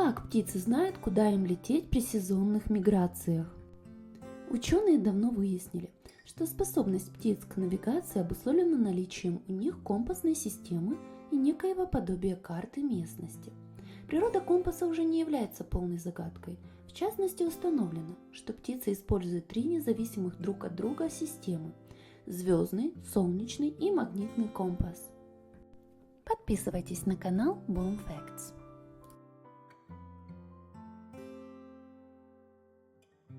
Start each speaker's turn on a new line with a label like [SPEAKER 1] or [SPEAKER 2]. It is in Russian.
[SPEAKER 1] Как птицы знают, куда им лететь при сезонных миграциях? Ученые давно выяснили, что способность птиц к навигации обусловлена наличием у них компасной системы и некоего подобия карты местности. Природа компаса уже не является полной загадкой. В частности, установлено, что птицы используют 3 независимых друг от друга системы – звездный, солнечный и магнитный компас. Подписывайтесь на канал Bloom Facts.